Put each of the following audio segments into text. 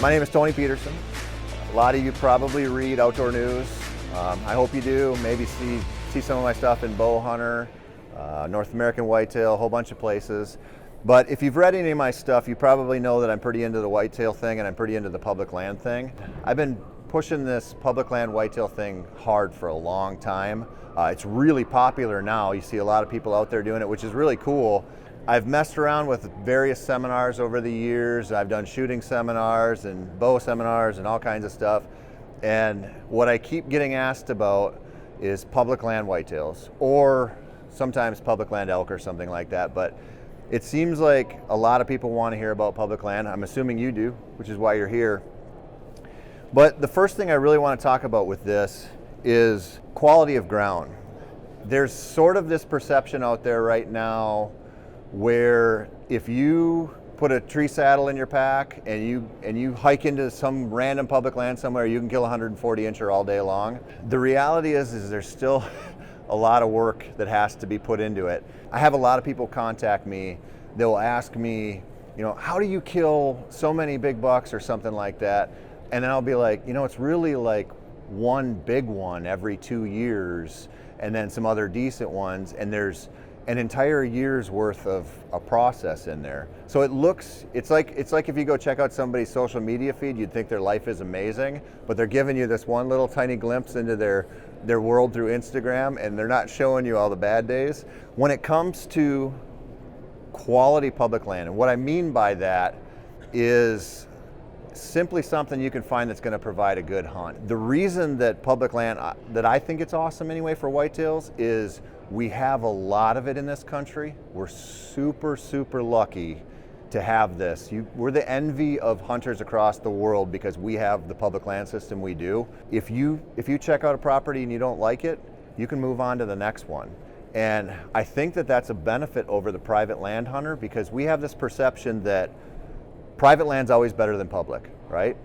My name is Tony Peterson. A lot of you probably read outdoor news. I hope you do. Maybe see some of my stuff in bow hunter, North American whitetail, a whole bunch of places. But if you've read any of my stuff, you probably know that I'm pretty into the whitetail thing and I'm pretty into the public land thing. I've been pushing this public land whitetail thing hard for a long time. It's really popular now. You see a lot of people out there doing it, which is really cool. I've messed around with various seminars over the years. I've done shooting seminars and bow seminars and all kinds of stuff. And what I keep getting asked about is public land whitetails, or sometimes public land elk or something like that. But it seems like a lot of people want to hear about public land. I'm assuming you do, which is why you're here. But the first thing I really want to talk about with this is quality of ground. There's sort of this perception out there right now where if you put a tree saddle in your pack and you hike into some random public land somewhere, you can kill a 140 incher all day long. The reality is there's still a lot of work that has to be put into it. I have a lot of people contact me. They'll ask me, how do you kill so many big bucks or something like that? And then I'll be like, it's really like one big one every 2 years and then some other decent ones, and there's an entire year's worth of a process in there. So it's like if you go check out somebody's social media feed, you'd think their life is amazing, but they're giving you this one little tiny glimpse into their world through Instagram, and they're not showing you all the bad days. When it comes to quality public land, and what I mean by that is simply something you can find that's going to provide a good hunt. The reason that public land, that I think it's awesome anyway for whitetails, is we have a lot of it in this country. We're super, super lucky to have this. We're the envy of hunters across the world because we have the public land system we do. If you check out a property and you don't like it, you can move on to the next one. And I think that that's a benefit over the private land hunter, because we have this perception that private land's always better than public, right?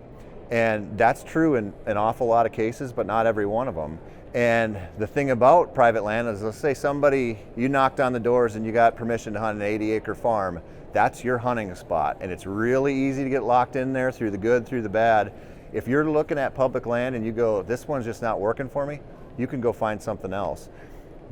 And that's true in an awful lot of cases, but not every one of them. And the thing about private land is, let's say you knocked on the doors and you got permission to hunt an 80-acre farm. That's your hunting spot, and it's really easy to get locked in there through the good, through the bad. If you're looking at public land and you go, this one's just not working for me, you can go find something else.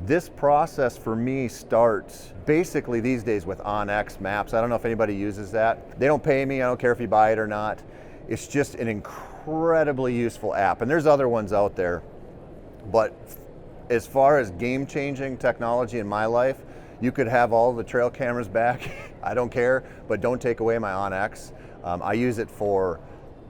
This process for me starts basically these days with OnX maps. I don't know if anybody uses that. They don't pay me, I don't care if you buy it or not. It's just an incredibly useful app, and there's other ones out there. But as far as game-changing technology in my life, you could have all the trail cameras back. I don't care, but don't take away my OnX. I use it for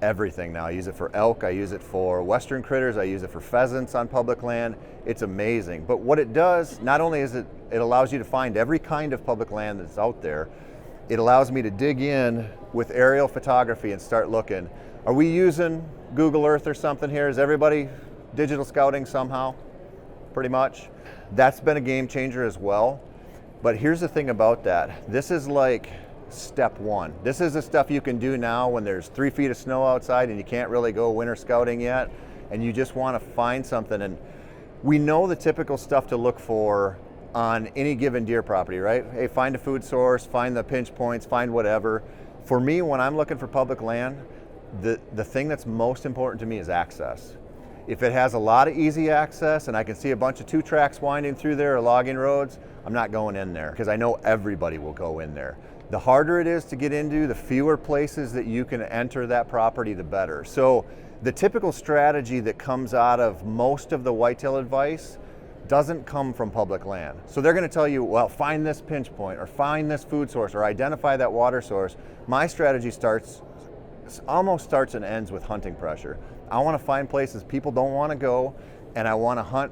everything now. I use it for elk, I use it for western critters, I use it for pheasants on public land. It's amazing. But what it does, not only is it allows you to find every kind of public land that's out there, it allows me to dig in with aerial photography and start looking. Are we using Google Earth or something here? Is everybody digital scouting somehow? Pretty much. That's been a game changer as well. But here's the thing about that. This is like step one. This is the stuff you can do now when there's 3 feet of snow outside and you can't really go winter scouting yet, and you just want to find something. And we know the typical stuff to look for on any given deer property, right? Hey, find a food source, find the pinch points, find whatever. For me, when I'm looking for public land, the thing that's most important to me is access. If it has a lot of easy access and I can see a bunch of 2 tracks winding through there or logging roads, I'm not going in there because I know everybody will go in there. The harder it is to get into, the fewer places that you can enter that property, the better. So the typical strategy that comes out of most of the whitetail advice doesn't come from public land. So they're going to tell you, well, find this pinch point or find this food source or identify that water source. My strategy almost starts and ends with hunting pressure. I want to find places people don't want to go, and I want to hunt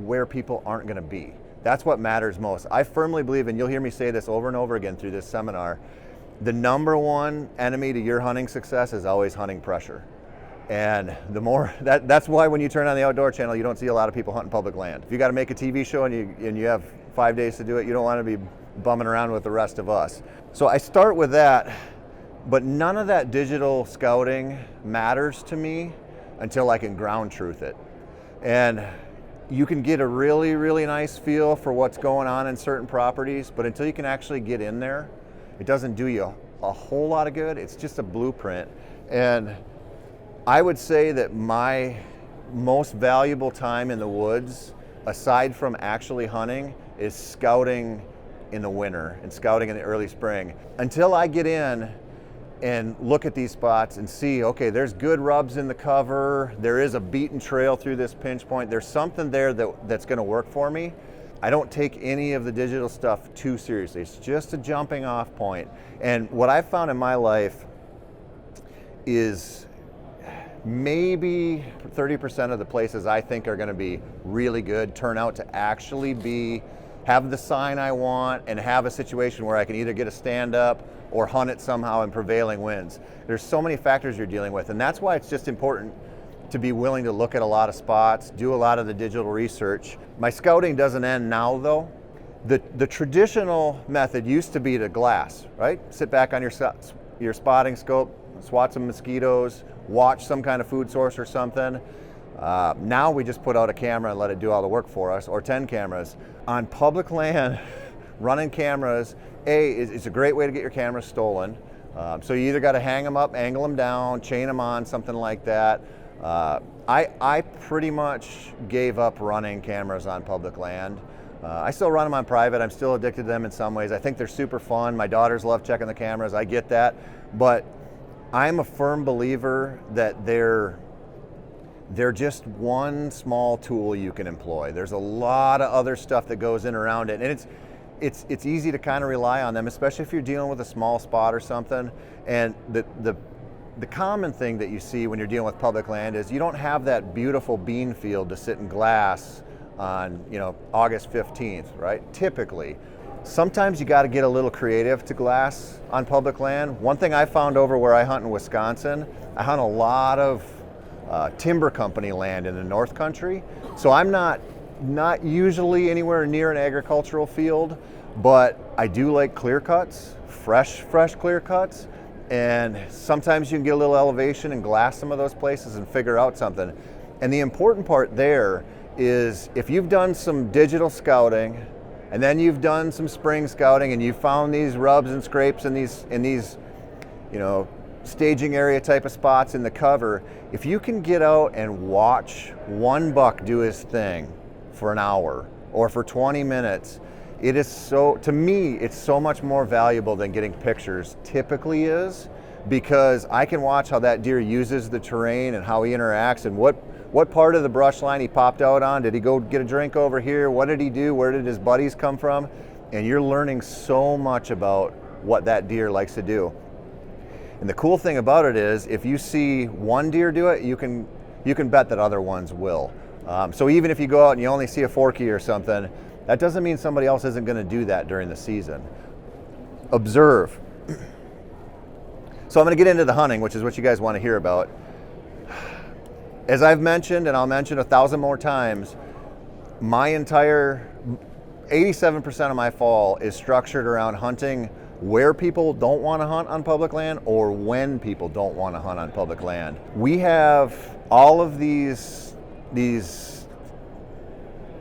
where people aren't going to be. That's what matters most. I firmly believe, and you'll hear me say this over and over again through this seminar, the number one enemy to your hunting success is always hunting pressure. And that's why when you turn on the Outdoor Channel, you don't see a lot of people hunting public land. If you got to make a TV show and you have 5 days to do it, you don't want to be bumming around with the rest of us. So I start with that, but none of that digital scouting matters to me until I can ground truth it. And you can get a really, really nice feel for what's going on in certain properties, but until you can actually get in there, it doesn't do you a whole lot of good. It's just a blueprint. And I would say that my most valuable time in the woods, aside from actually hunting, is scouting in the winter and scouting in the early spring. Until I get in and look at these spots and see, okay, there's good rubs in the cover, there is a beaten trail through this pinch point, there's something there that's gonna work for me. I don't take any of the digital stuff too seriously. It's just a jumping off point. And what I've found in my life is maybe 30% of the places I think are gonna be really good turn out to actually have the sign I want and have a situation where I can either get a stand up or hunt it somehow in prevailing winds. There's so many factors you're dealing with, and that's why it's just important to be willing to look at a lot of spots, do a lot of the digital research. My scouting doesn't end now though. The traditional method used to be to glass, right? Sit back on your spotting scope, swat some mosquitoes, watch some kind of food source or something. Now we just put out a camera and let it do all the work for us, or 10 cameras. On public land, running cameras, it's a great way to get your cameras stolen. So you either got to hang them up, angle them down, chain them on, something like that. I pretty much gave up running cameras on public land. I still run them on private. I'm still addicted to them in some ways. I think they're super fun. My daughters love checking the cameras. I get that. But I'm a firm believer that they're just one small tool you can employ. There's a lot of other stuff that goes in around it, and it's easy to kind of rely on them, especially if you're dealing with a small spot or something. And the common thing that you see when you're dealing with public land is you don't have that beautiful bean field to sit in glass on, August 15th, right? Typically. Sometimes you got to get a little creative to glass on public land. One thing I found over where I hunt in Wisconsin, I hunt a lot of timber company land in the North Country. So I'm not usually anywhere near an agricultural field, but I do like clear cuts, fresh clear cuts. And sometimes you can get a little elevation and glass some of those places and figure out something. And the important part there is if you've done some digital scouting and then you've done some spring scouting and you found these rubs and scrapes in these staging area type of spots in the cover, if you can get out and watch one buck do his thing for an hour or for 20 minutes, to me, it's so much more valuable than getting pictures typically is, because I can watch how that deer uses the terrain and how he interacts and what part of the brush line he popped out on. Did he go get a drink over here? What did he do? Where did his buddies come from? And you're learning so much about what that deer likes to do. And the cool thing about it is if you see one deer do it, you can bet that other ones will. So even if you go out and you only see a forky or something, that doesn't mean somebody else isn't going to do that during the season. Observe. So I'm going to get into the hunting, which is what you guys want to hear about. As I've mentioned, and I'll mention 1,000 more times, my entire 87% of my fall is structured around hunting where people don't want to hunt on public land or when people don't want to hunt on public land. We have all of these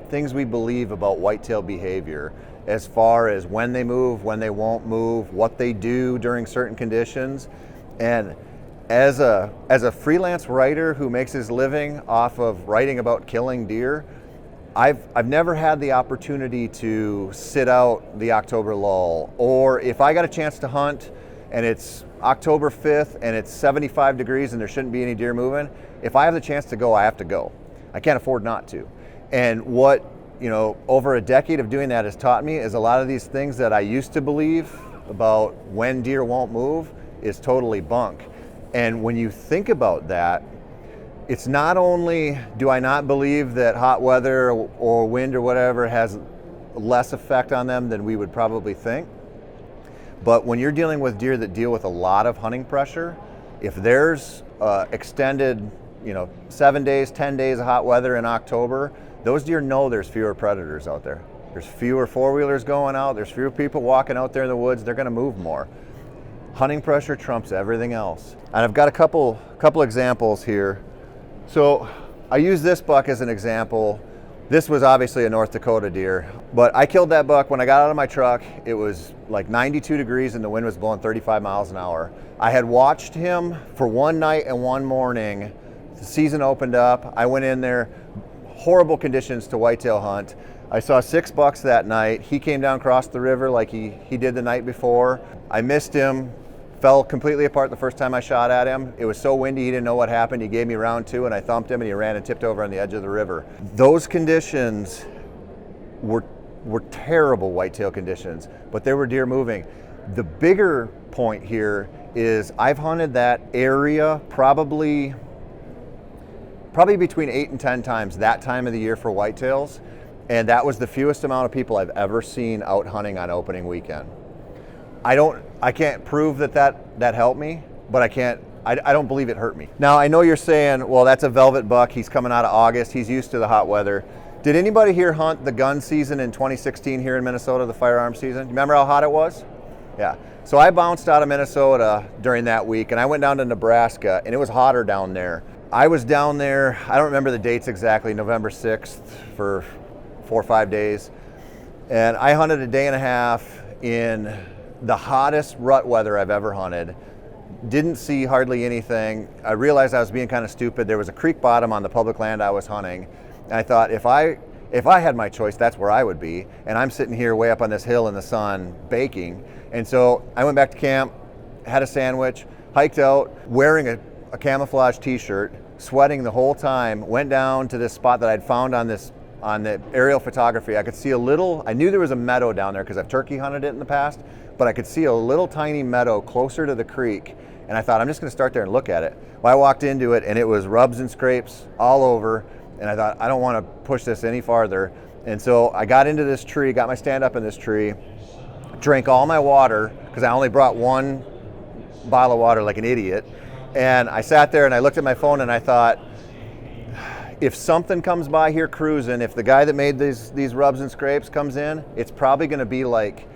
things we believe about whitetail behavior as far as when they move, when they won't move, what they do during certain conditions. And as a freelance writer who makes his living off of writing about killing deer, I've never had the opportunity to sit out the October lull, or if I got a chance to hunt and it's October 5th and it's 75 degrees and there shouldn't be any deer moving, if I have the chance to go, I have to go. I can't afford not to. And what, over a decade of doing that has taught me is a lot of these things that I used to believe about when deer won't move is totally bunk. And when you think about that, it's not only do I not believe that hot weather or wind or whatever has less effect on them than we would probably think, but when you're dealing with deer that deal with a lot of hunting pressure, if there's extended 7 days, 10 days of hot weather in October, those deer know there's fewer predators out there. There's fewer four-wheelers going out, there's fewer people walking out there in the woods, they're gonna move more. Hunting pressure trumps everything else. And I've got a couple examples here. So I use this buck as an example. This was obviously a North Dakota deer, but I killed that buck when I got out of my truck. It was like 92 degrees and the wind was blowing 35 miles an hour. I had watched him for one night and one morning. The season opened up. I went in there, horrible conditions to whitetail hunt. I saw 6 bucks that night. He came down across the river like he did the night before. I missed him, fell completely apart the first time I shot at him. It was so windy, he didn't know what happened. He gave me round 2 and I thumped him and he ran and tipped over on the edge of the river. Those conditions were terrible whitetail conditions, but there were deer moving. The bigger point here is I've hunted that area probably between 8 and 10 times that time of the year for whitetails. And that was the fewest amount of people I've ever seen out hunting on opening weekend. I can't prove that helped me, but I don't believe it hurt me. Now I know you're saying, well, that's a velvet buck. He's coming out of August. He's used to the hot weather. Did anybody here hunt the gun season in 2016 here in Minnesota, the firearm season? Remember how hot it was? Yeah. So I bounced out of Minnesota during that week and I went down to Nebraska and it was hotter down there. I was down there, I don't remember the dates exactly, November 6th for 4 or 5 days. And I hunted a day and a half in the hottest rut weather I've ever hunted. Didn't see hardly anything. I realized I was being kind of stupid. There was a creek bottom on the public land I was hunting. And I thought if I had my choice, that's where I would be. And I'm sitting here way up on this hill in the sun baking. And so I went back to camp, had a sandwich, hiked out, wearing a camouflage t-shirt, sweating the whole time, went down to this spot that I'd found on the aerial photography. I could see I knew there was a meadow down there because I've turkey hunted it in the past, but I could see a little tiny meadow closer to the creek. And I thought, I'm just gonna start there and look at it. Well, I walked into it and it was rubs and scrapes all over. And I thought, I don't wanna push this any farther. And so I got into this tree, got my stand up in this tree, drank all my water, because I only brought 1 bottle of water like an idiot. And I sat there and I looked at my phone and I thought, if something comes by here cruising, if the guy that made these rubs and scrapes comes in, it's probably gonna be like,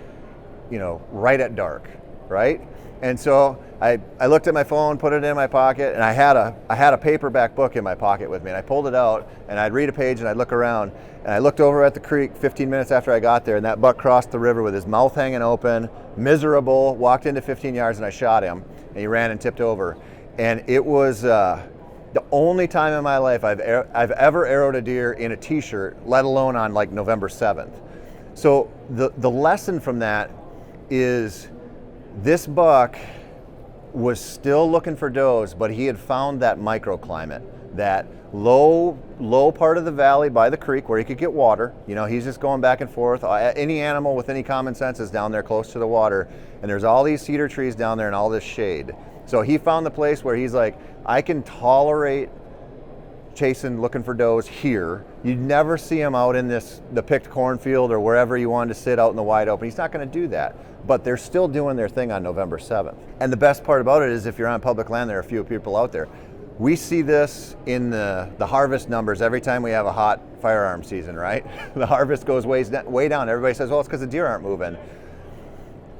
right at dark, right? And so I looked at my phone, put it in my pocket, and I had a paperback book in my pocket with me, and I pulled it out, and I'd read a page, and I'd look around, and I looked over at the creek 15 minutes after I got there, and that buck crossed the river with his mouth hanging open, miserable, walked into 15 yards, and I shot him, and he ran and tipped over. And it was the only time in my life I've ever arrowed a deer in a t-shirt, let alone on like November 7th. So the lesson from that is this buck was still looking for does, but he had found that microclimate, that low part of the valley by the creek where he could get water. He's just going back and forth. Any animal with any common sense is down there close to the water, and there's all these cedar trees down there and all this shade. So he found the place where he's like, I can tolerate chasing, looking for does here. You'd never see him out in the picked cornfield or wherever you wanted to sit out in the wide open. He's not going to do that. But they're still doing their thing on November 7th. And the best part about it is if you're on public land, there are a few people out there. We see this in the harvest numbers every time we have a hot firearm season, right? The harvest goes way down. Everybody says, well, it's because the deer aren't moving.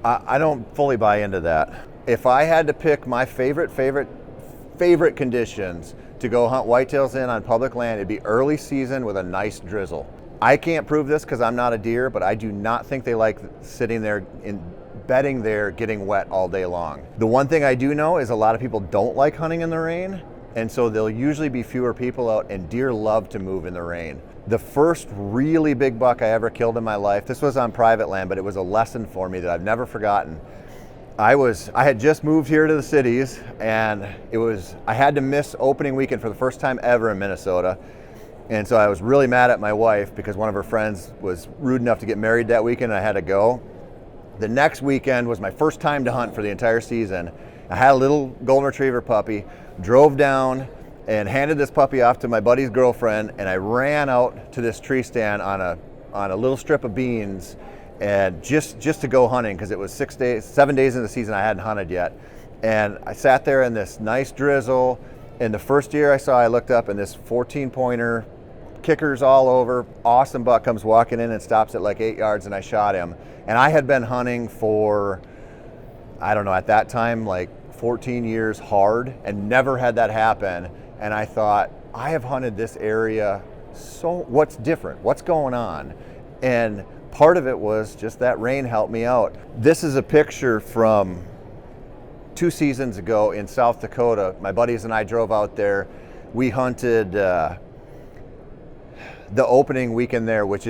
I don't fully buy into that. If I had to pick my favorite conditions to go hunt whitetails in on public land, it'd be early season with a nice drizzle. I can't prove this because I'm not a deer, but I do not think they like sitting there bedding there getting wet all day long. The one thing I do know is a lot of people don't like hunting in the rain, and so there'll usually be fewer people out, and deer love to move in the rain. The first really big buck I ever killed in my life, this was on private land, but it was a lesson for me that I've never forgotten. I had just moved here to the cities, and I had to miss opening weekend for the first time ever in Minnesota. And so I was really mad at my wife because one of her friends was rude enough to get married that weekend and I had to go. The next weekend was my first time to hunt for the entire season. I had a little golden retriever puppy, drove down and handed this puppy off to my buddy's girlfriend, and I ran out to this tree stand on a little strip of beans and just to go hunting because it was 7 days in the season I hadn't hunted yet. And I sat there in this nice drizzle, and the first deer I saw, I looked up and this 14-pointer, kickers all over, awesome buck comes walking in and stops at like 8 yards, and I shot him. And I had been hunting for, I don't know, at that time, like 14 years hard and never had that happen. And I thought, I have hunted this area so what's different? What's going on? And part of it was just that rain helped me out. This is a picture from 2 seasons ago in South Dakota. My buddies and I drove out there. We hunted the opening weekend there, which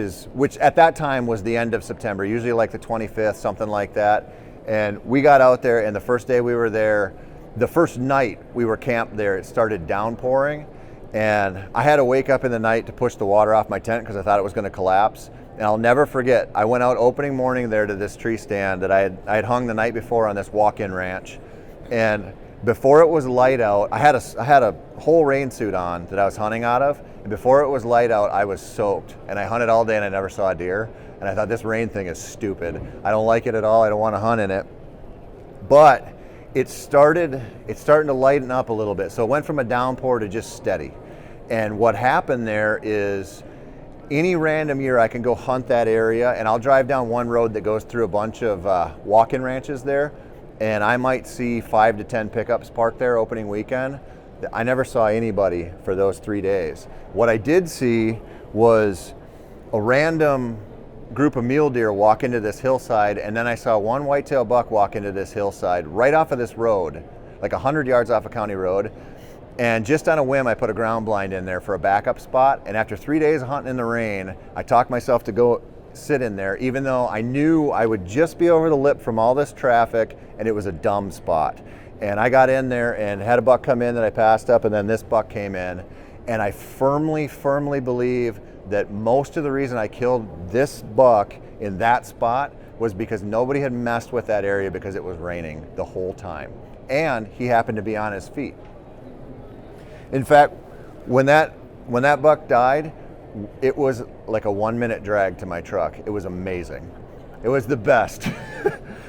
at that time was the end of September, usually like the 25th, something like that. And we got out there, and the first day we were there, the first night we were camped there, it started downpouring. And I had to wake up in the night to push the water off my tent because I thought it was going to collapse. And I'll never forget, I went out opening morning there to this tree stand that I had hung the night before on this walk-in ranch. And before it was light out, I had a whole rain suit on that I was hunting out of. And before it was light out, I was soaked. And I hunted all day and I never saw a deer. And I thought, this rain thing is stupid. I don't like it at all. I don't want to hunt in it. But it's starting to lighten up a little bit. So it went from a downpour to just steady. And what happened there is, any random year I can go hunt that area, and I'll drive down one road that goes through a bunch of walk-in ranches there, and I might see 5 to 10 pickups parked there opening weekend. I never saw anybody for those 3 days. What I did see was a random group of mule deer walk into this hillside, and then I saw one whitetail buck walk into this hillside right off of this road, like 100 yards off a county road. And just on a whim, I put a ground blind in there for a backup spot. And after 3 days of hunting in the rain, I talked myself to go sit in there, even though I knew I would just be over the lip from all this traffic, and it was a dumb spot. And I got in there and had a buck come in that I passed up, and then this buck came in. And I firmly believe that most of the reason I killed this buck in that spot was because nobody had messed with that area because it was raining the whole time. And he happened to be on his feet. In fact, when that buck died, it was like a 1-minute drag to my truck. It was amazing. It was the best.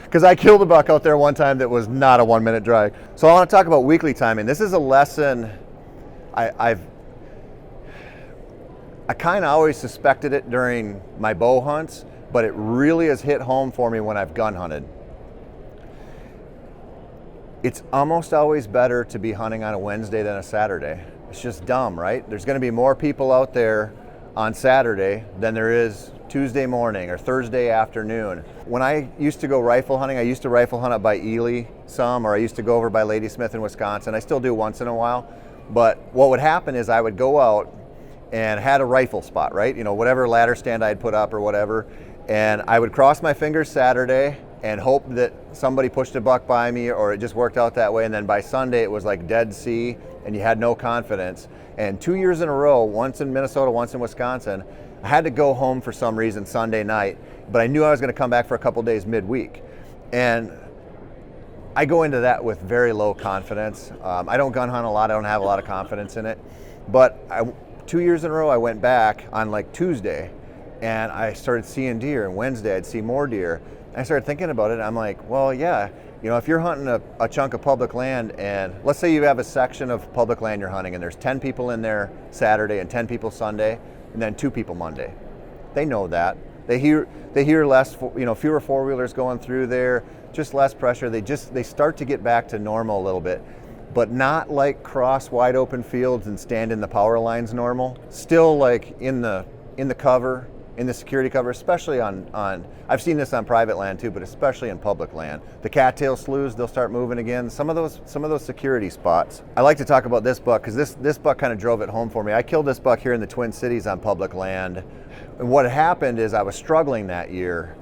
Because I killed a buck out there one time that was not a 1-minute drag. So I want to talk about weekly timing. This is a lesson I kind of always suspected it during my bow hunts, but it really has hit home for me when I've gun hunted. It's almost always better to be hunting on a Wednesday than a Saturday. It's just dumb, right? There's going to be more people out there on Saturday than there is Tuesday morning or Thursday afternoon. When I used to go rifle hunting, I used to rifle hunt up by Ely some, or I used to go over by Ladysmith in Wisconsin. I still do once in a while. But what would happen is I would go out and had a rifle spot, right? You know, whatever ladder stand I'd put up or whatever. And I would cross my fingers Saturday and hope that somebody pushed a buck by me, or it just worked out that way. And then by Sunday, it was like Dead Sea, and you had no confidence. And 2 years in a row, once in Minnesota, once in Wisconsin, I had to go home for some reason Sunday night, but I knew I was going to come back for a couple days midweek. And I go into that with very low confidence. I don't gun hunt a lot. I don't have a lot of confidence in it. But 2 years in a row, I went back on like Tuesday, and I started seeing deer. And Wednesday, I'd see more deer. I started thinking about it. I'm like, well, yeah, you know, if you're hunting a chunk of public land, and let's say you have a section of public land you're hunting, and there's 10 people in there Saturday and 10 people Sunday, and then 2 people Monday. They know that. They hear less, you know, fewer four-wheelers going through there, just less pressure. They start to get back to normal a little bit, but not like cross wide open fields and stand in the power lines normal. Still like in the cover, in the security cover, especially on I've seen this on private land too, but especially in public land. The cattail sloughs, they'll start moving again. Some of those security spots. I like to talk about this buck because this buck kind of drove it home for me. I killed this buck here in the Twin Cities on public land. And what happened is I was struggling that year,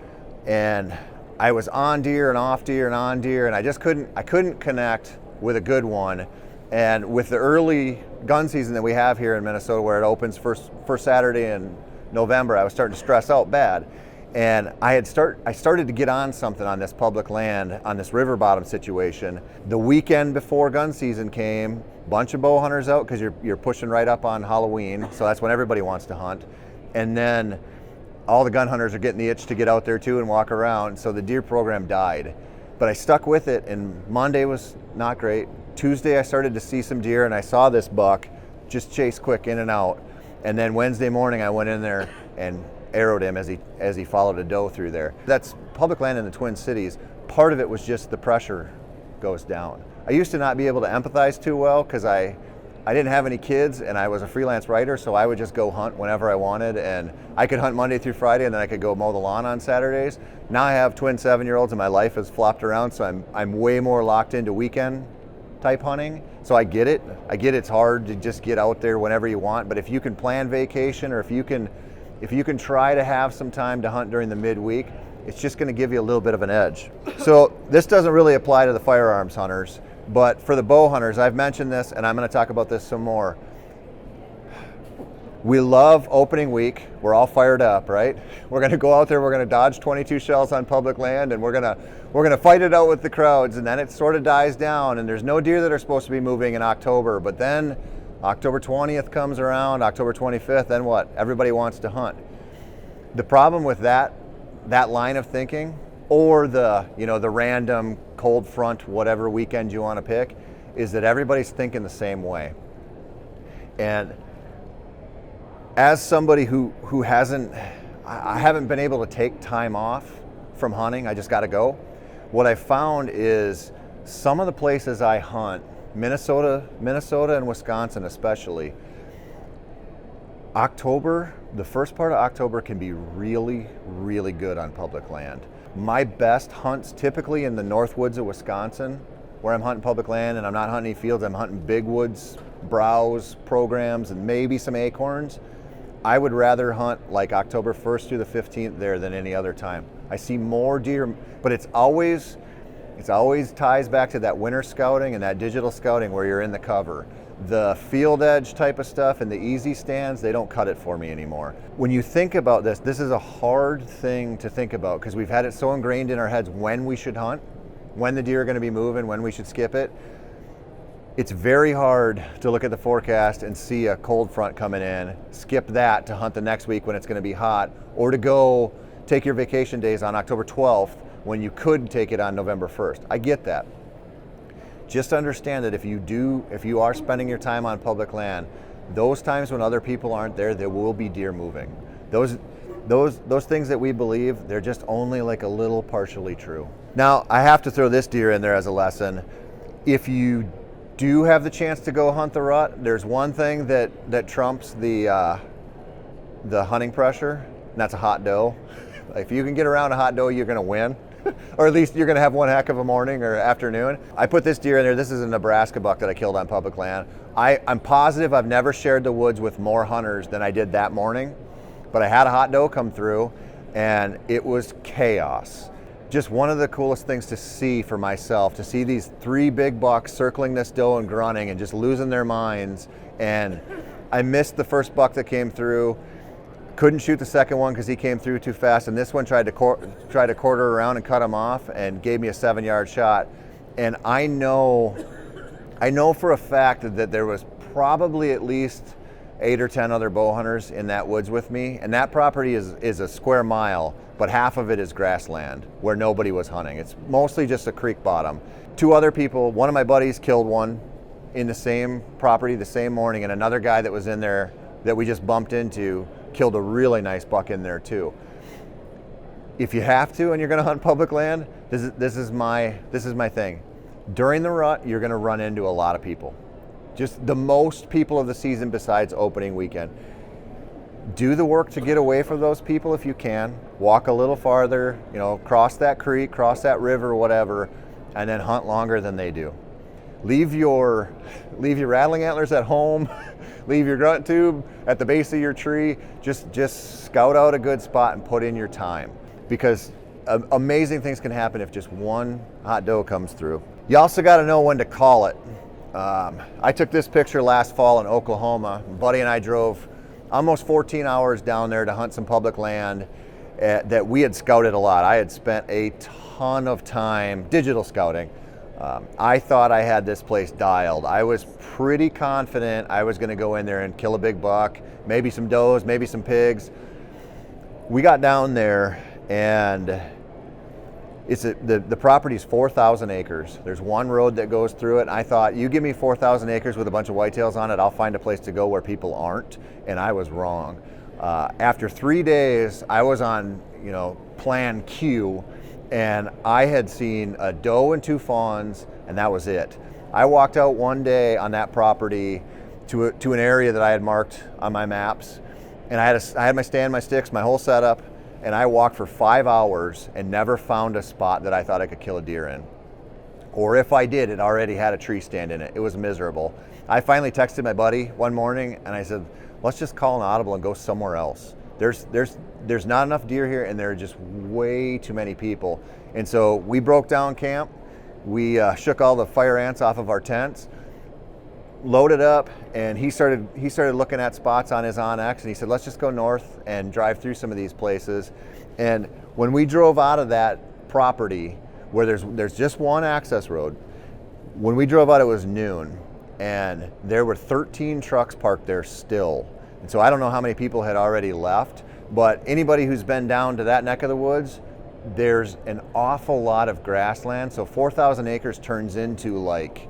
and I was on deer and off deer and on deer, and I couldn't connect with a good one. And with the early gun season that we have here in Minnesota, where it opens first Saturday in November, I was starting to stress out bad. And I started to get on something on this public land, on this river bottom situation. The weekend before gun season came, bunch of bow hunters out because you're pushing right up on Halloween, so that's when everybody wants to hunt. And then all the gun hunters are getting the itch to get out there too and walk around, so the deer program died. But I stuck with it, and Monday was not great. Tuesday I started to see some deer, and I saw this buck just chase quick in and out. And then Wednesday morning I went in there and arrowed him as he followed a doe through there. That's public land in the Twin Cities. Part of it was just the pressure goes down. I used to not be able to empathize too well because I I didn't have any kids and I was a freelance writer, so I would just go hunt whenever I wanted, and I could hunt Monday through Friday, and then I could go mow the lawn on Saturdays. Now I have twin 7-year-olds and my life has flopped around, so I'm way more locked into weekend type hunting. So I get it. I get it's hard to just get out there whenever you want, but if you can plan vacation, or if you can try to have some time to hunt during the midweek, it's just going to give you a little bit of an edge. So this doesn't really apply to the firearms hunters, but for the bow hunters, I've mentioned this and I'm going to talk about this some more. We love opening week. We're all fired up, right? We're going to go out there, we're going to dodge 22 shells on public land, and we're going to fight it out with the crowds, and then it sort of dies down, and there's no deer that are supposed to be moving in October, but then October 20th comes around, October 25th, then what? Everybody wants to hunt. The problem with that line of thinking, or the random cold front, whatever weekend you want to pick, is that everybody's thinking the same way. And as somebody who I haven't been able to take time off from hunting, I just got to go. What I found is some of the places I hunt, Minnesota and Wisconsin especially, October, the first part of October can be really, really good on public land. My best hunts typically in the north woods of Wisconsin, where I'm hunting public land and I'm not hunting any fields, I'm hunting big woods, browse programs, and maybe some acorns. I would rather hunt like October 1st through the 15th there than any other time. I see more deer, but it's always ties back to that winter scouting and that digital scouting where you're in the cover. The field edge type of stuff and the easy stands, they don't cut it for me anymore. When you think about this is a hard thing to think about because we've had it so ingrained in our heads when we should hunt, when the deer are going to be moving, when we should skip it. It's very hard to look at the forecast and see a cold front coming in, skip that to hunt the next week when it's going to be hot, or to go take your vacation days on October 12th when you could take it on November 1st. I get that. Just understand that if you are spending your time on public land, those times when other people aren't there will be deer moving. Those things that we believe, they're just only like a little partially true. Now, I have to throw this deer in there as a lesson. If you do have the chance to go hunt the rut, there's one thing that trumps the hunting pressure, and that's a hot doe. If you can get around a hot doe, you're going to win. Or at least you're going to have one heck of a morning or afternoon. I put this deer in there. This is a Nebraska buck that I killed on public land. I'm positive I've never shared the woods with more hunters than I did that morning, but I had a hot doe come through and it was chaos. Just one of the coolest things to see for myself, to see these 3 big bucks circling this doe and grunting and just losing their minds. And I missed the first buck that came through. Couldn't shoot the second one because he came through too fast, and this one tried to quarter around and cut him off and gave me a 7-yard shot. And I know for a fact that there was probably at least 8 or 10 other bow hunters in that woods with me, and that property is a square mile, but half of it is grassland where nobody was hunting. It's mostly just a creek bottom. 2 other people, one of my buddies killed one in the same property the same morning, and another guy that was in there that we just bumped into killed a really nice buck in there too. If you have to and you're going to hunt public land, this is my thing. During the rut, you're going to run into a lot of people. Just the most people of the season besides opening weekend. Do the work to get away from those people if you can. Walk a little farther, cross that creek, cross that river, whatever, and then hunt longer than they do. Leave your rattling antlers at home. Leave your grunt tube at the base of your tree. Just scout out a good spot and put in your time, because amazing things can happen if just one hot doe comes through. You also got to know when to call it. I took this picture last fall in Oklahoma. Buddy and I drove almost 14 hours down there to hunt some public land that we had scouted a lot. I had spent a ton of time digital scouting. I thought I had this place dialed. I was pretty confident I was going to go in there and kill a big buck, maybe some does, maybe some pigs. We got down there, and the property's 4,000 acres. There's one road that goes through it, and I thought, you give me 4,000 acres with a bunch of whitetails on it, I'll find a place to go where people aren't, and I was wrong. After 3 days, I was on plan Q, and I had seen a doe and 2 fawns, and that was it. I walked out one day on that property, to an area that I had marked on my maps. And I had my stand, my sticks, my whole setup, and I walked for 5 hours and never found a spot that I thought I could kill a deer in. Or if I did, it already had a tree stand in it. It was miserable. I finally texted my buddy one morning and I said, let's just call an audible and go somewhere else. There's not enough deer here, and there are just way too many people. And so we broke down camp. We shook all the fire ants off of our tents, loaded up, and he started looking at spots on his OnX, and he said, let's just go north and drive through some of these places. And when we drove out of that property where there's just one access road, when we drove out, it was noon, and there were 13 trucks parked there still. And so I don't know how many people had already left, but anybody who's been down to that neck of the woods, there's an awful lot of grassland. So 4,000 acres turns into like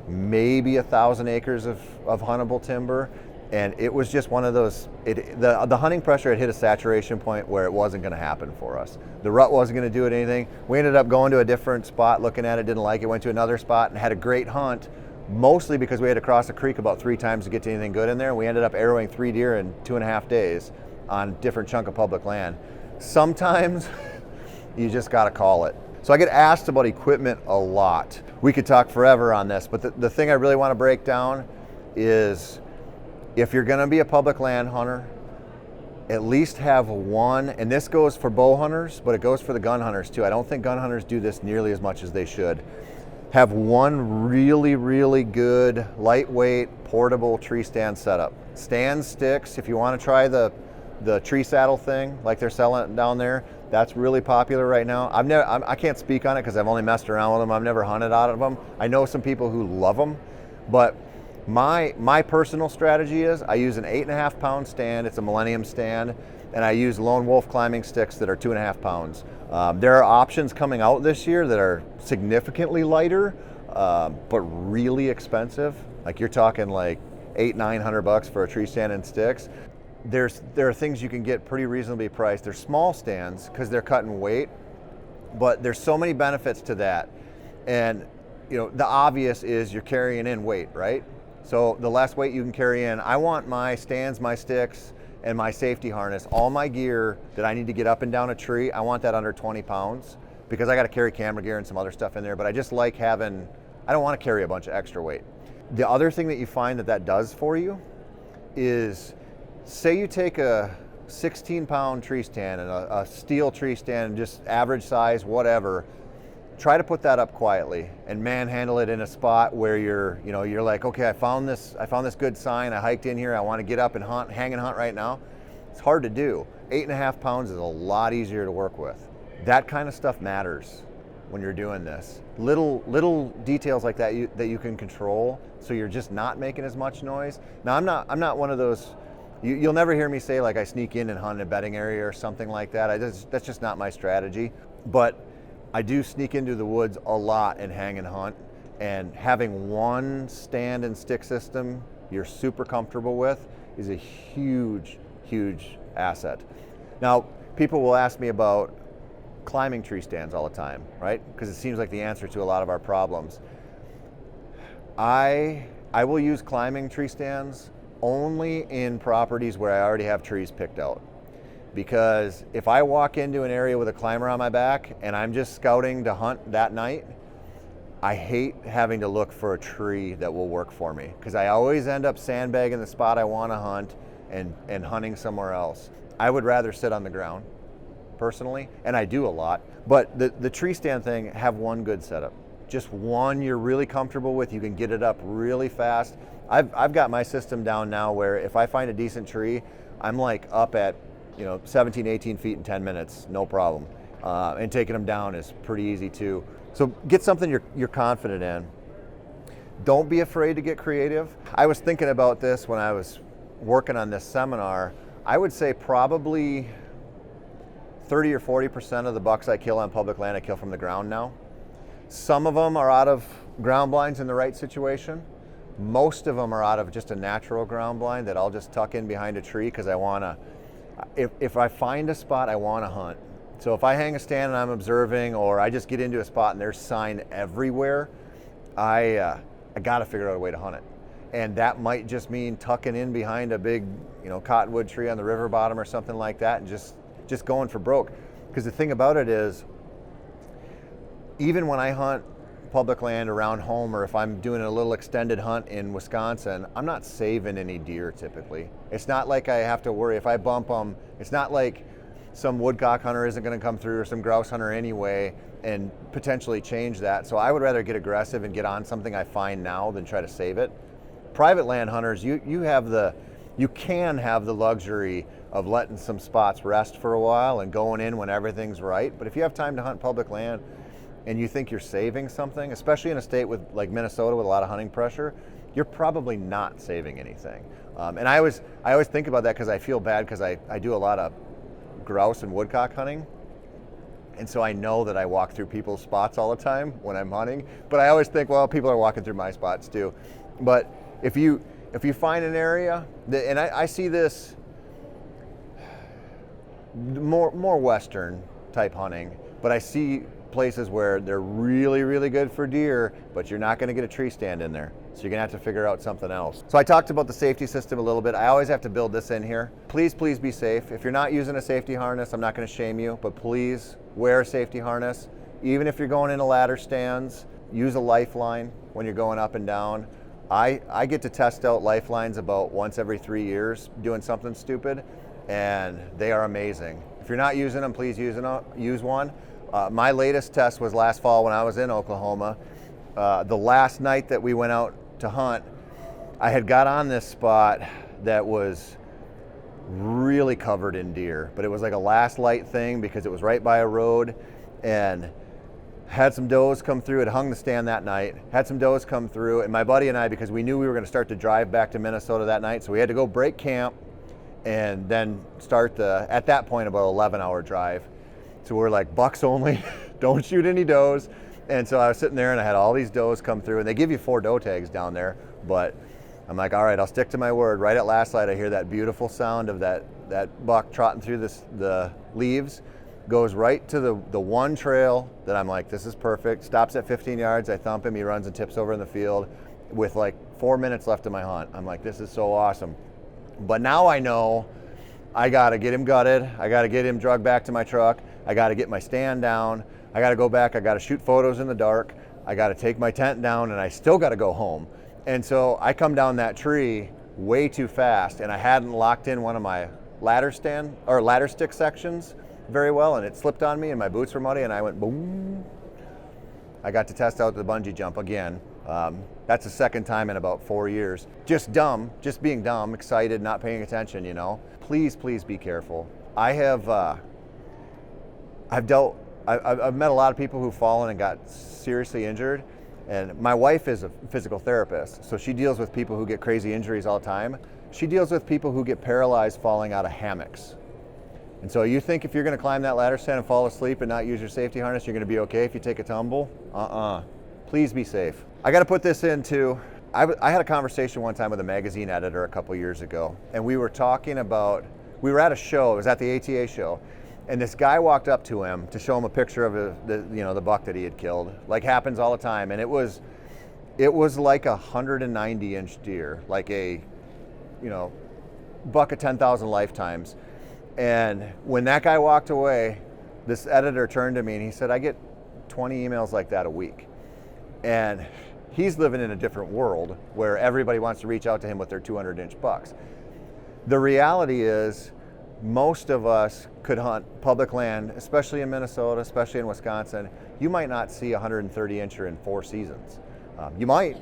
maybe 1,000 acres of huntable timber. And it was just one of those, the hunting pressure had hit a saturation point where it wasn't gonna happen for us. The rut wasn't gonna do it anything. We ended up going to a different spot, looking at it, didn't like it, went to another spot and had a great hunt, mostly because we had to cross the creek about 3 times to get to anything good in there. We ended up arrowing 3 deer in 2.5 days on a different chunk of public land. Sometimes you just gotta call it. So I get asked about equipment a lot. We could talk forever on this, but the thing I really wanna break down is if you're gonna be a public land hunter, at least have one, and this goes for bow hunters, but it goes for the gun hunters too. I don't think gun hunters do this nearly as much as they should. Have one really, really good, lightweight, portable tree stand setup. Stand sticks, if you want to try the tree saddle thing, like they're selling down there, that's really popular right now. I can't speak on it because I've only messed around with them. I've never hunted out of them. I know some people who love them, but my personal strategy is I use an 8.5 pound stand. It's a Millennium stand, and I use Lone Wolf climbing sticks that are 2.5 pounds. There are options coming out this year that are significantly lighter, but really expensive. Like you're talking like $800-900 for a tree stand and sticks. There are things you can get pretty reasonably priced. They're small stands because they're cutting weight, but there's so many benefits to that. And you know, the obvious is you're carrying in weight, right? So the less weight you can carry in. I want my stands, my sticks, and my safety harness, all my gear that I need to get up and down a tree, I want that under 20 pounds because I got to carry camera gear and some other stuff in there, but I just like having, I don't want to carry a bunch of extra weight. The other thing that you find that does for you is, say you take a 16-pound tree stand and a steel tree stand, just average size, whatever, try to put that up quietly and manhandle it in a spot where you're like, okay, I found this good sign, I hiked in here, I want to get up and hunt, hang and hunt right now. It's hard to do. 8.5 pounds is a lot easier to work with. That kind of stuff matters when you're doing this. Little details like that that you can control, so you're just not making as much noise. Now I'm not one of those. You'll never hear me say like I sneak in and hunt in a bedding area or something like that. That's just not my strategy. But I do sneak into the woods a lot and hang and hunt, and having one stand and stick system you're super comfortable with is a huge, huge asset. Now, people will ask me about climbing tree stands all the time, right? Because it seems like the answer to a lot of our problems. I will use climbing tree stands only in properties where I already have trees picked out. Because if I walk into an area with a climber on my back and I'm just scouting to hunt that night, I hate having to look for a tree that will work for me, because I always end up sandbagging the spot I want to hunt and hunting somewhere else. I would rather sit on the ground, personally, and I do a lot. But the tree stand thing, have one good setup. Just one you're really comfortable with, you can get it up really fast. I've got my system down now where if I find a decent tree, I'm like up at 17, 18 feet in 10 minutes, no problem. And taking them down is pretty easy too. So get something you're confident in. Don't be afraid to get creative. I was thinking about this when I was working on this seminar. I would say probably 30 or 40% of the bucks I kill on public land, I kill from the ground now. Some of them are out of ground blinds in the right situation. Most of them are out of just a natural ground blind that I'll just tuck in behind a tree because I want to. If I find a spot, I want to hunt. So if I hang a stand and I'm observing, or I just get into a spot and there's sign everywhere, I got to figure out a way to hunt it. And that might just mean tucking in behind a big, cottonwood tree on the river bottom or something like that, and just going for broke. Because the thing about it is, even when I hunt public land around home, or if I'm doing a little extended hunt in Wisconsin, I'm not saving any deer typically. It's not like I have to worry if I bump them. It's not like some woodcock hunter isn't going to come through, or some grouse hunter anyway, and potentially change that. So I would rather get aggressive and get on something I find now than try to save it. Private land hunters, you can have the luxury of letting some spots rest for a while and going in when everything's right. But if you have time to hunt public land and you think you're saving something, especially in a state with like Minnesota with a lot of hunting pressure, you're probably not saving anything. And I always think about that because I feel bad, because I do a lot of grouse and woodcock hunting. And so I know that I walk through people's spots all the time when I'm hunting, but I always think, well, people are walking through my spots too. But if you find an area, and I see this more Western type hunting, but I see places where they're really, really good for deer, but you're not going to get a tree stand in there. So you're going to have to figure out something else. So I talked about the safety system a little bit. I always have to build this in here. Please be safe. If you're not using a safety harness, I'm not going to shame you, but please wear a safety harness. Even if you're going into ladder stands, use a lifeline when you're going up and down. I get to test out lifelines about once every 3 years doing something stupid, and they are amazing. If you're not using them, please use one. My latest test was last fall when I was in Oklahoma. The last night that we went out to hunt, I had got on this spot that was really covered in deer, but it was like a last light thing because it was right by a road, and had some does come through. It hung the stand that night, had some does come through, and my buddy and I, because we knew we were going to start to drive back to Minnesota that night, so we had to go break camp and then start at that point, about 11-hour drive. So we're like, bucks only, don't shoot any does. And so I was sitting there and I had all these does come through, and they give you 4 doe tags down there, but I'm like, all right, I'll stick to my word. Right at last light, I hear that beautiful sound of that buck trotting through the leaves, goes right to the one trail that I'm like, this is perfect. Stops at 15 yards, I thump him, he runs and tips over in the field with like 4 minutes left of my hunt. I'm like, this is so awesome. But now I know I gotta get him gutted, I gotta get him drugged back to my truck, I gotta get my stand down, I gotta go back, I gotta shoot photos in the dark, I gotta take my tent down, and I still gotta go home. And so I come down that tree way too fast, and I hadn't locked in one of my ladder stick sections very well, and it slipped on me and my boots were muddy, and I went boom. I got to test out the bungee jump again. That's the second time in about 4 years. Just being dumb, excited, not paying attention, Please be careful. I've met a lot of people who've fallen and got seriously injured, and my wife is a physical therapist, so she deals with people who get crazy injuries all the time. She deals with people who get paralyzed falling out of hammocks. And so you think if you're going to climb that ladder stand and fall asleep and not use your safety harness, you're going to be okay if you take a tumble? Please be safe. I got to put this into, I had a conversation one time with a magazine editor a couple years ago, and we were talking about, we were at a show, it was at the ATA show, and this guy walked up to him to show him a picture of the buck that he had killed, like happens all the time, and it was like a 190-inch deer, like a buck of 10,000 lifetimes. And when that guy walked away, this editor turned to me and he said, I get 20 emails like that a week. And he's living in a different world where everybody wants to reach out to him with their 200-inch bucks. The reality is, most of us could hunt public land, especially in Minnesota, especially in Wisconsin. You might not see a 130-incher in 4 seasons. You might,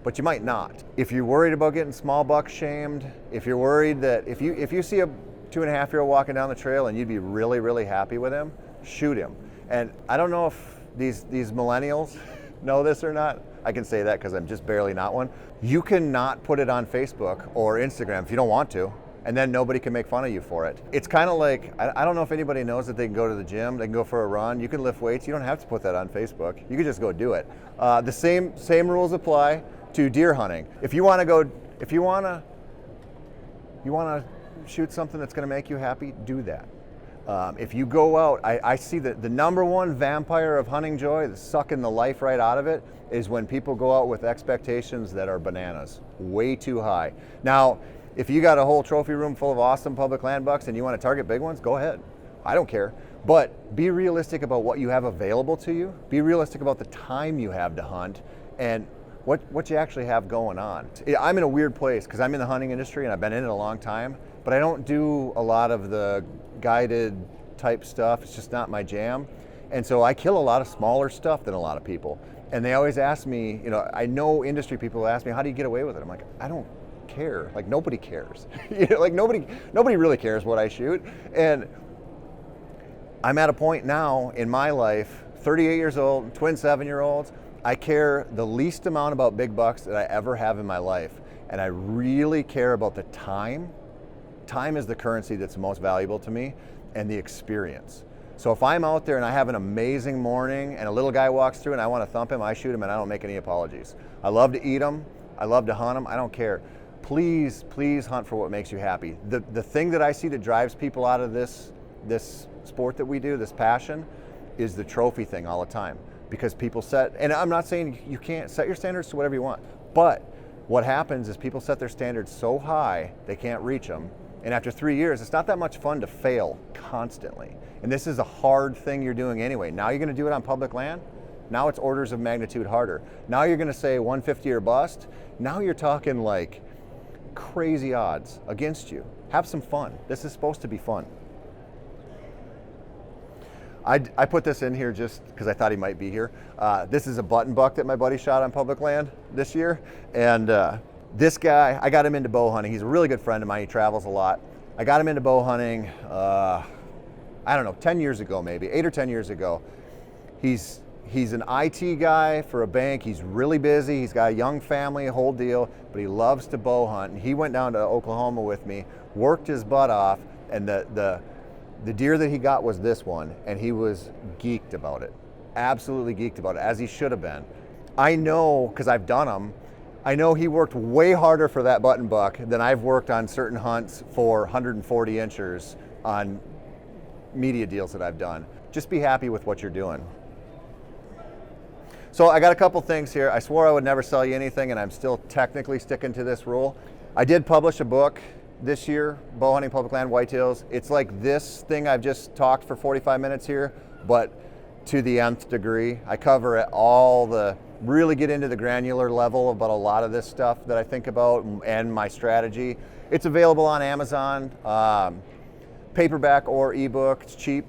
but you might not. If you're worried about getting small buck shamed, if you're worried that if you see a 2.5-year-old walking down the trail and you'd be really, really happy with him, shoot him. And I don't know if these millennials know this or not. I can say that because I'm just barely not one. You cannot put it on Facebook or Instagram if you don't want to, and then nobody can make fun of you for it. It's kind of like, I don't know if anybody knows that they can go to the gym, they can go for a run, you can lift weights, you don't have to put that on Facebook. You can just go do it. The same rules apply to deer hunting. If you want to shoot something that's going to make you happy, do that. If you go out, I see that the number one vampire of hunting joy, that's sucking the life right out of it, is when people go out with expectations that are bananas, way too high. Now, if you got a whole trophy room full of awesome public land bucks and you want to target big ones, go ahead. I don't care. But be realistic about what you have available to you. Be realistic about the time you have to hunt and what you actually have going on. I'm in a weird place because I'm in the hunting industry and I've been in it a long time, but I don't do a lot of the guided type stuff. It's just not my jam. And so I kill a lot of smaller stuff than a lot of people. And they always ask me, you know, I know industry people ask me, how do you get away with it? I'm like, I don't care. Like, nobody cares. You know, like nobody really cares what I shoot. And I'm at a point now in my life, 38 years old, twin 7-year-olds, I care the least amount about big bucks that I ever have in my life. And I really care about the time. Time is the currency that's most valuable to me, and the experience. So if I'm out there and I have an amazing morning and a little guy walks through and I want to thump him, I shoot him and I don't make any apologies. I love to eat them. I love to hunt them. I don't care. Please, please hunt for what makes you happy. The thing that I see that drives people out of this sport that we do, this passion, is the trophy thing all the time. Because people set, and I'm not saying you can't set your standards to whatever you want, but what happens is people set their standards so high they can't reach them. And after 3 years, it's not that much fun to fail constantly. And this is a hard thing you're doing anyway. Now you're gonna do it on public land. Now it's orders of magnitude harder. Now you're gonna say 150 or bust. Now you're talking like crazy odds against you. Have some fun. This is supposed to be fun. I put this in here just because I thought he might be here. This is a button buck that my buddy shot on public land this year. And this guy, I got him into bow hunting. He's a really good friend of mine. He travels a lot. I got him into bow hunting, I don't know, 10 years ago maybe, 8 or 10 years ago. He's an IT guy for a bank. He's really busy. He's got a young family, a whole deal, but he loves to bow hunt. And he went down to Oklahoma with me, worked his butt off, and the deer that he got was this one, and he was geeked about it. Absolutely geeked about it, as he should have been. I know, because I've done them, I know he worked way harder for that button buck than I've worked on certain hunts for 140 inchers on media deals that I've done. Just be happy with what you're doing. So I got a couple things here. I swore I would never sell you anything, and I'm still technically sticking to this rule. I did publish a book this year, Bow Hunting Public Land Whitetails. It's like this thing I've just talked for 45 minutes here, but to the nth degree. I cover it really get into the granular level about a lot of this stuff that I think about and my strategy. It's available on Amazon, paperback or ebook. It's cheap.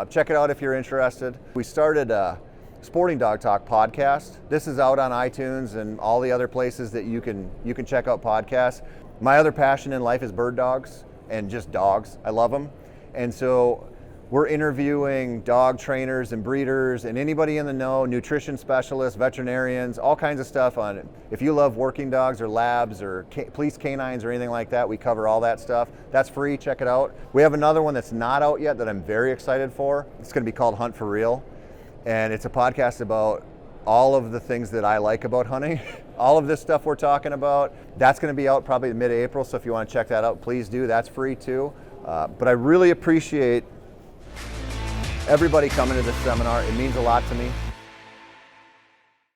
Check it out if you're interested. We started a Sporting Dog Talk podcast. This is out on iTunes and all the other places that you can check out podcasts. My other passion in life is bird dogs and just dogs. I love them. And so we're interviewing dog trainers and breeders and anybody in the know, nutrition specialists, veterinarians, all kinds of stuff on it. If you love working dogs or labs or police canines or anything like that, we cover all that stuff. That's free, check it out. We have another one that's not out yet that I'm very excited for. It's gonna be called Hunt for Real. And it's a podcast about all of the things that I like about hunting. All of this stuff we're talking about, that's gonna be out probably mid-April, so if you wanna check that out, please do. That's free too. But I really appreciate everybody coming to this seminar. It means a lot to me.